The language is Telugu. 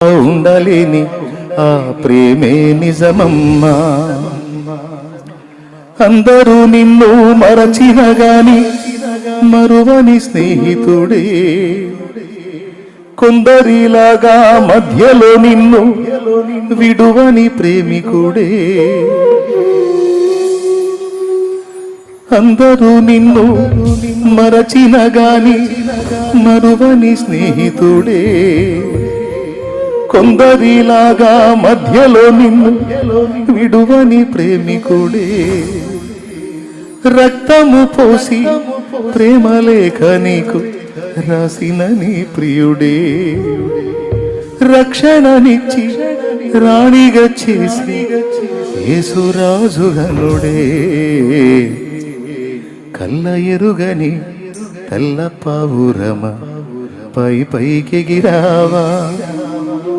ఉండలేని ఆ ప్రేమే నిజమమ్మా. అందరూ నిన్ను మరచిన గాని మరువని స్నేహితుడే, కొందరిలాగా మధ్యలో నిన్ను విడువని ప్రేమికుడే. అందరూ నిన్ను మరచిన గాని మరువని స్నేహితుడే, కొందరిలాగా మధ్యలో నిన్ను విడువని ప్రేమికుడే. రక్తము పోసి ప్రేమలేఖ నీకు రాసిన నీ ప్రియుడే, రక్షణనిచ్చి రాణిగా చేసి యేసురాజుగనుడే. కళ్ళ ఎరుగని తెల్ల పావురమ పైకెగిరావా,